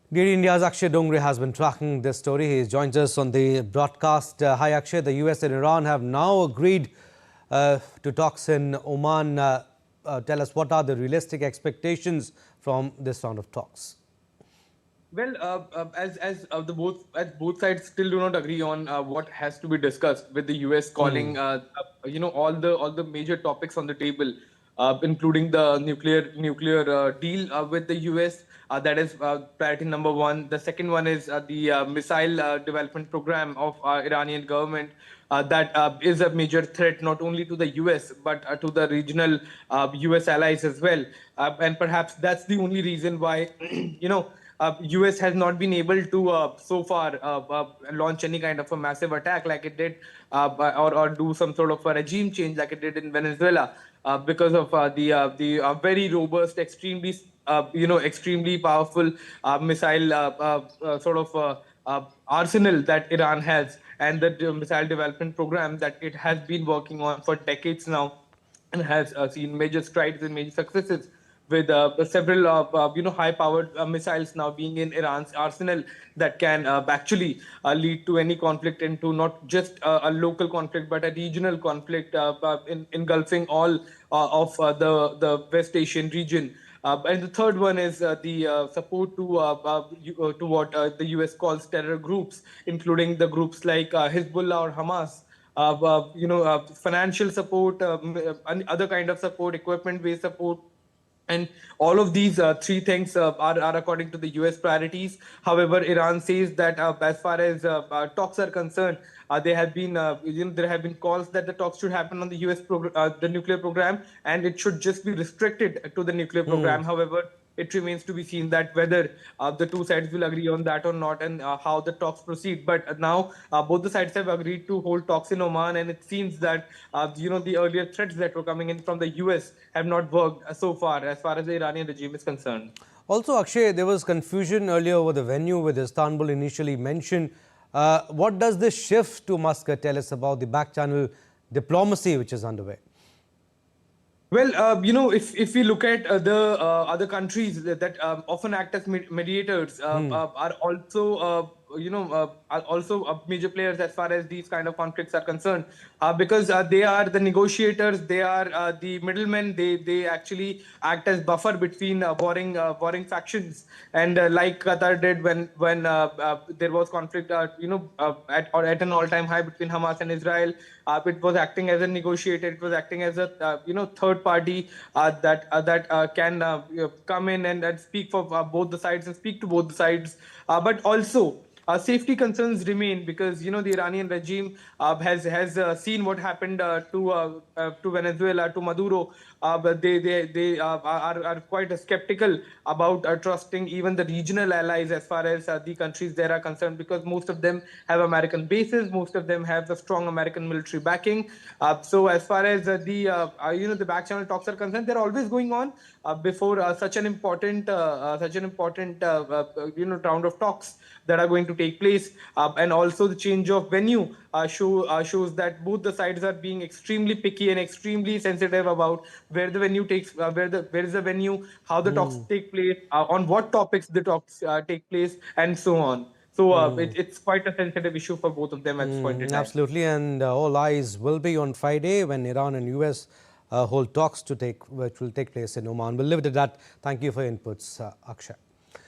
DD India's Akshay Dongre has been tracking this story. He joins us on the broadcast. Hi Akshay, the US and Iran have now agreed to talks in Oman. Tell us, what are the realistic expectations from this round of talks? Well, as both sides still do not agree on what has to be discussed, with the US calling all the major topics on the table, including the nuclear deal with the US. That is priority number one. The second one is the missile development program of Iranian government. That is a major threat not only to the US but to the regional US allies as well. And perhaps that's the only reason why US has not been able to so far launch any kind of a massive attack like it did, or do some sort of a regime change like it did in Venezuela, because of the very robust, extremely powerful missile arsenal that Iran has, and the missile development program that it has been working on for decades now, and has seen major strides and major successes, with several high-powered missiles now being in Iran's arsenal that can actually lead to any conflict, into not just a local conflict but a regional conflict, engulfing all the West Asian region. And the third one is the support to what the US calls terror groups, including the groups like Hezbollah or Hamas. Financial support, and other kind of support, equipment-based support. And all of these three things are according to the US priorities. However, Iran says that as far as talks are concerned, there have been calls that the talks should happen on the the nuclear program, and it should just be restricted to the nuclear program. However, it remains to be seen that whether the two sides will agree on that or not, and how the talks proceed. But now both the sides have agreed to hold talks in Oman, and it seems that the earlier threats that were coming in from the US have not worked so far, as far as the Iranian regime is concerned. Also, Akshay, there was confusion earlier over the venue, with Istanbul initially mentioned. What does this shift to Muscat tell us about the back-channel diplomacy which is underway? Well, if we look at the other countries that often act as mediators, are also major players as far as these kind of conflicts are concerned, because they are the negotiators, they are the middlemen. They actually act as buffer between warring factions, and like Qatar did when there was conflict, at an all-time high between Hamas and Israel. It was acting as a negotiator. It was acting as a third party that can come in and speak for both the sides, and speak to both the sides. But also, safety concerns remain, because the Iranian regime has seen what happened to Venezuela, to Maduro. But they are quite skeptical about trusting even the regional allies as far as the countries there are concerned, because most of them have American bases, most of them have the strong American military backing. So as far as the back channel talks are concerned, they're always going on before such an important round of talks that are going to take place. And also the change of venue shows that both the sides are being extremely picky and extremely sensitive about where the venue where is the venue, how the talks take place, on what topics the talks take place, and so on. So it's quite a sensitive issue for both of them at this point in time. Absolutely, and all eyes will be on Friday, when Iran and US hold talks which will take place in Oman. We'll leave it at that. Thank you for your inputs, Akshay.